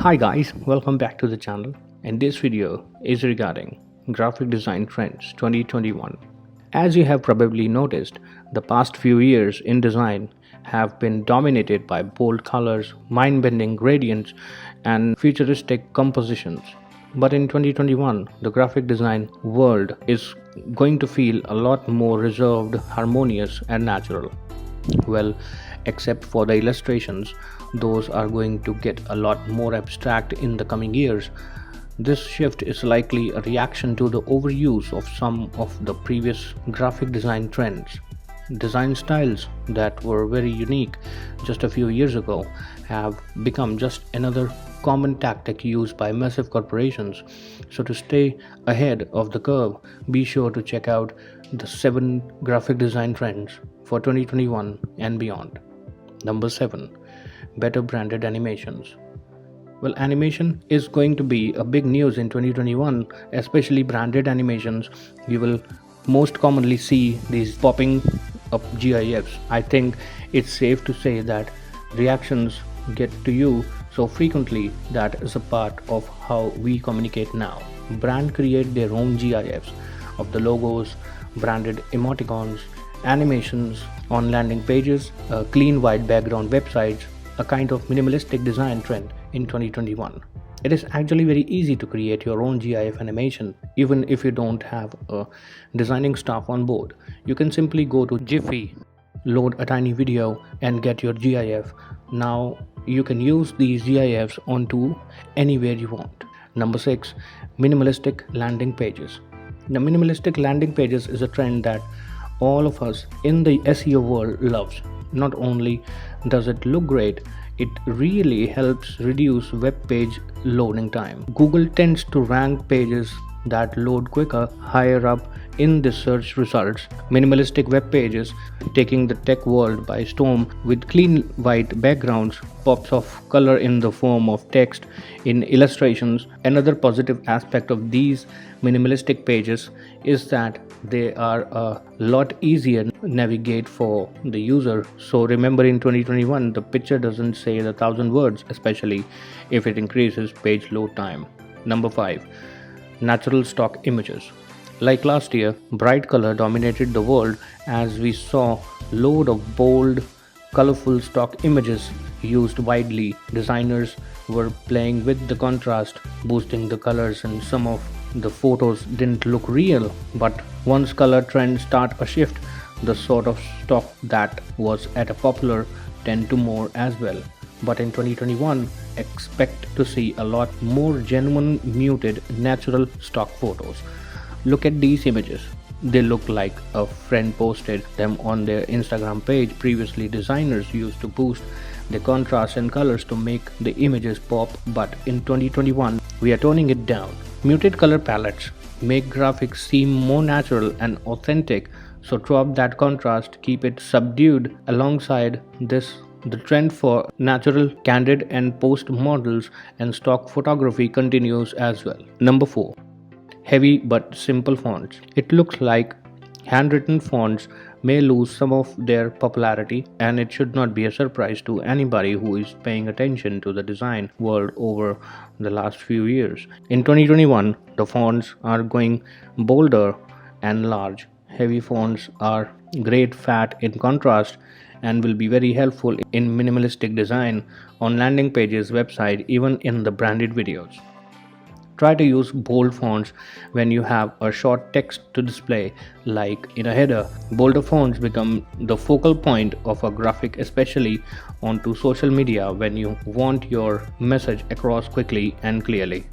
Hi guys, welcome back to the channel, and this video is regarding graphic design trends 2021. As you have probably noticed, the past few years in design have been dominated by bold colors, mind-bending gradients, and futuristic compositions. But in 2021, the graphic design world is going to feel a lot more reserved, harmonious, and natural. Well, except for the illustrations, those are going to get a lot more abstract in the coming years. This shift is likely a reaction to the overuse of some of the previous graphic design trends. Design styles that were very unique just a few years ago have become just another common tactic used by massive corporations. So, to stay ahead of the curve, be sure to check out the 7 graphic design trends for 2021 and beyond. Number 7. Better branded animations. Well, animation is going to be a big news in 2021, especially branded animations. You will most commonly see these popping up GIFs. I think it's safe to say that reactions get to you so frequently that is a part of how we communicate now. Brands create their own GIFs of the logos, branded emoticons, animations on landing pages, clean white background websites, a kind of minimalistic design trend in 2021. It is actually very easy to create your own GIF animation, even if you don't have a designing staff on board. You can simply go to Jiffy, load a tiny video, and get your GIF. Now you can use these GIFs onto anywhere you want. Number 6. Minimalistic landing pages. Now, minimalistic landing pages is a trend that all of us in the SEO world loves. Not only does it look great, it really helps reduce web page loading time. Google tends to rank pages that load quicker higher up in the search results. Minimalistic web pages taking the tech world by storm with clean white backgrounds, pops of color in the form of text in illustrations. Another positive aspect of these minimalistic pages is that they are a lot easier to navigate for the user. So remember, in 2021 the picture doesn't say 1,000 words, especially if it increases page load time. Number 5. Natural stock images. Like last year, bright color dominated the world as we saw load of bold, colorful stock images used widely. Designers were playing with the contrast, boosting the colors, and some of the photos didn't look real. But once color trends start a shift, the sort of stock that was at a popular tend to more as well. But in 2021, expect to see a lot more genuine, muted, natural stock photos. Look at these images. They look like a friend posted them on their Instagram page. Previously, designers used to boost the contrast and colors to make the images pop, but in 2021, we are toning it down. Muted color palettes make graphics seem more natural and authentic, so drop that contrast, keep it subdued. Alongside this, the trend for natural, candid, and post models and stock photography continues as well. Number 4. Heavy but simple fonts. It looks like handwritten fonts may lose some of their popularity, and it should not be a surprise to anybody who is paying attention to the design world over the last few years. In 2021, the fonts are going bolder and large. Heavy fonts are great fat in contrast and will be very helpful in minimalistic design on landing pages, website, even in the branded videos. Try to use bold fonts when you have a short text to display, like in a header. Bolder fonts become the focal point of a graphic, especially onto social media when you want your message across quickly and clearly.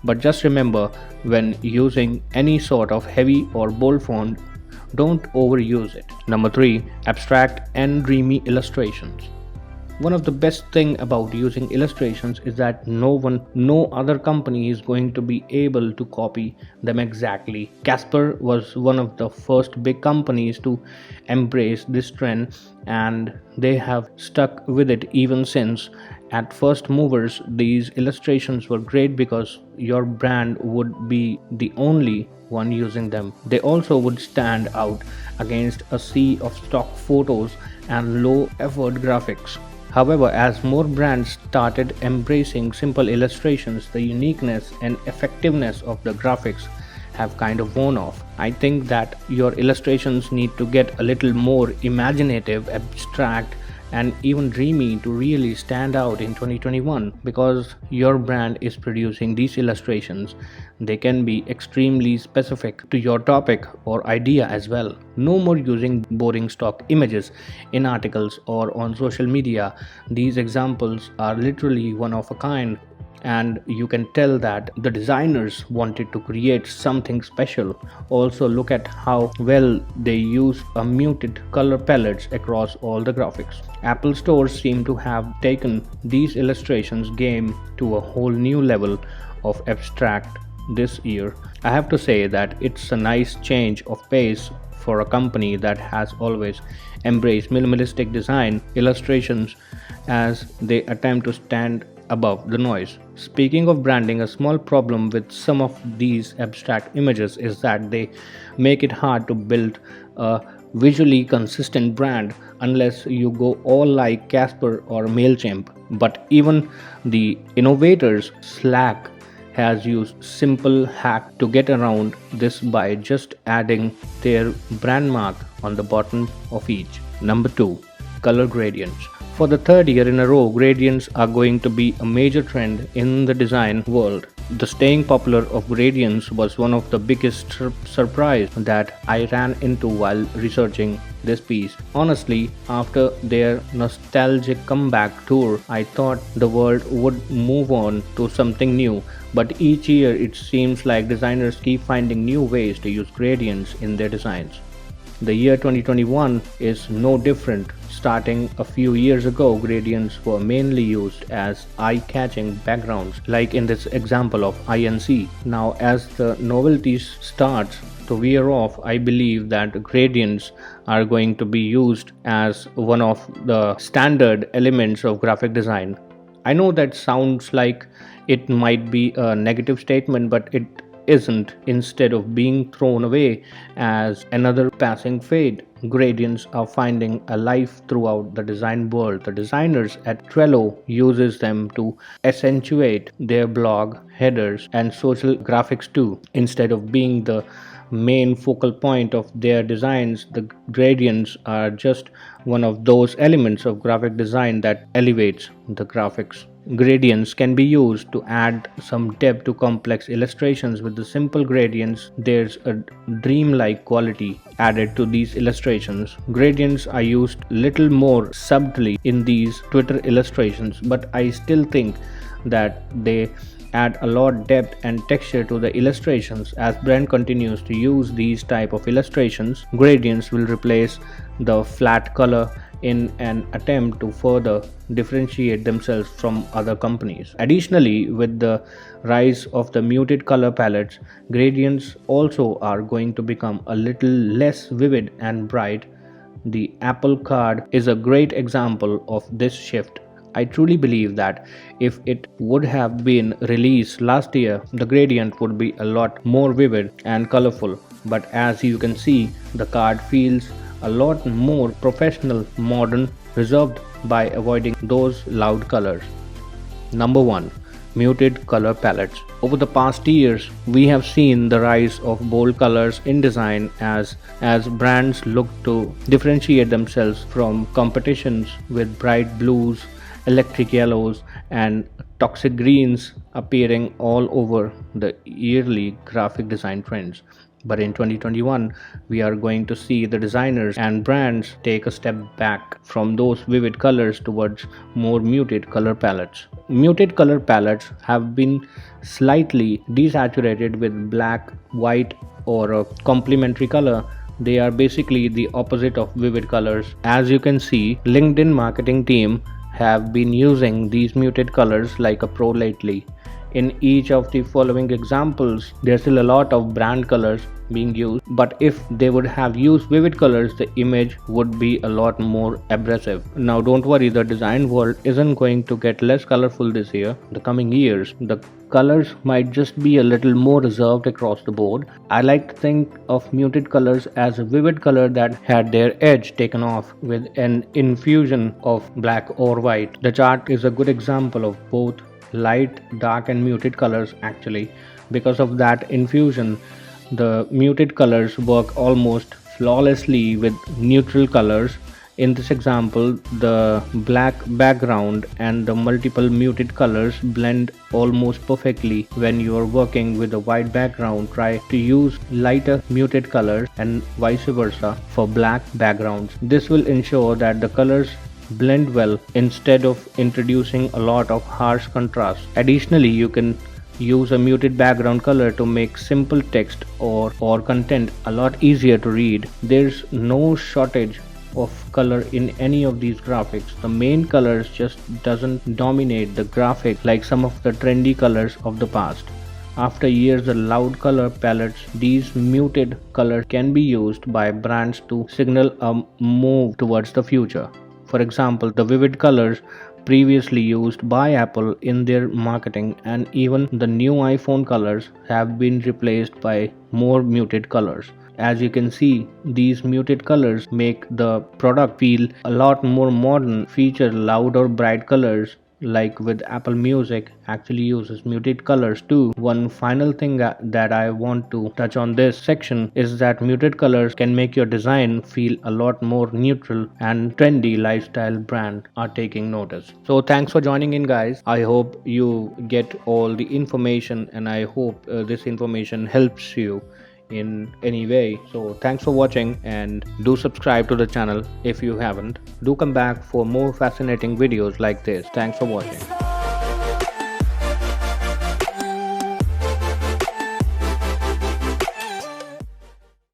But just remember, when using any sort of heavy or bold font, don't overuse it. Number 3. Abstract and dreamy illustrations. One of the best thing about using illustrations is that no other company is going to be able to copy them exactly. Casper was one of the first big companies to embrace this trend, and they have stuck with it even since. At first movers, these illustrations were great because your brand would be the only one using them. They also would stand out against a sea of stock photos and low effort graphics. However, as more brands started embracing simple illustrations, the uniqueness and effectiveness of the graphics have kind of worn off. I think that your illustrations need to get a little more imaginative, abstract, and even dreamy to really stand out in 2021. Because your brand is producing these illustrations, they can be extremely specific to your topic or idea as well. No more using boring stock images in articles or on social media. These examples are literally one of a kind, and you can tell that the designers wanted to create something special. Also, look at how well they use a muted color palettes across all the graphics. Apple stores seem to have taken these illustrations game to a whole new level of abstract this year. I have to say that it's a nice change of pace for a company that has always embraced minimalistic design illustrations as they attempt to stand above the noise. Speaking of branding, a small problem with some of these abstract images is that they make it hard to build a visually consistent brand unless you go all like Casper or MailChimp. But even the innovators, Slack, has used simple hack to get around this by just adding their brand mark on the bottom of each. Number 2. Color gradients. For the third year in a row, gradients are going to be a major trend in the design world. The staying popular of gradients was one of the biggest surprise that I ran into while researching this piece. Honestly, after their nostalgic comeback tour, I thought the world would move on to something new, but each year it seems like designers keep finding new ways to use gradients in their designs. The year 2021 is no different. Starting a few years ago, gradients were mainly used as eye-catching backgrounds, like in this example of INC. Now, as the novelty starts to wear off, I believe that gradients are going to be used as one of the standard elements of graphic design. I know that sounds like it might be a negative statement, but it isn't. Instead of being thrown away as another passing fad, gradients are finding a life throughout the design world. The designers at Trello uses them to accentuate their blog headers and social graphics too. Instead of being the main focal point of their designs, the gradients are just one of those elements of graphic design that elevates the graphics. Gradients can be used to add some depth to complex illustrations. With the simple gradients, there's a dreamlike quality added to these illustrations. Gradients are used little more subtly in these Twitter illustrations, but I still think that they add a lot depth and texture to the illustrations. As brand continues to use these type of illustrations, gradients will replace the flat color in an attempt to further differentiate themselves from other companies. Additionally, with the rise of the muted color palettes, gradients also are going to become a little less vivid and bright. The Apple Card is a great example of this shift. I truly believe that if it would have been released last year, the gradient would be a lot more vivid and colorful. But as you can see, the card feels a lot more professional, modern, reserved by avoiding those loud colors. Number 1. Muted color palettes. Over the past years, we have seen the rise of bold colors in design as brands look to differentiate themselves from competitions, with bright blues, electric yellows, and toxic greens appearing all over the yearly graphic design trends. But in 2021, we are going to see the designers and brands take a step back from those vivid colors towards more muted color palettes. Muted color palettes have been slightly desaturated with black, white, or a complementary color. They are basically the opposite of vivid colors. As you can see, LinkedIn marketing team have been using these muted colors like a pro lately. In each of the following examples, there's still a lot of brand colors being used, but if they would have used vivid colors, the image would be a lot more abrasive. Now don't worry, the design world isn't going to get less colorful this year. The coming years, the colors might just be a little more reserved across the board. I like to think of muted colors as a vivid color that had their edge taken off with an infusion of black or white. The chart is a good example of both light, dark and muted colors actually. Because of that infusion, the muted colors work almost flawlessly with neutral colors. In this example, the black background and the multiple muted colors blend almost perfectly. When you are working with a white background, try to use lighter muted colors and vice versa for black backgrounds. This will ensure that the colors blend well instead of introducing a lot of harsh contrast. Additionally, you can use a muted background color to make simple text or content a lot easier to read. There's no shortage of color in any of these graphics. The main colors just doesn't dominate the graphic like some of the trendy colors of the past. After years of loud color palettes, these muted colors can be used by brands to signal a move towards the future. For example, the vivid colors previously used by Apple in their marketing and even the new iPhone colors have been replaced by more muted colors. As you can see, these muted colors make the product feel a lot more modern, feature loud or bright colors like with Apple Music actually uses muted colors too. One final thing that I want to touch on this section is that muted colors can make your design feel a lot more neutral, and trendy lifestyle brand are taking notice. So thanks for joining in guys. I hope you get all the information and I hope this information helps you in any way. So thanks for watching and do subscribe to the channel if you haven't. Do come back for more fascinating videos like this. Thanks for watching.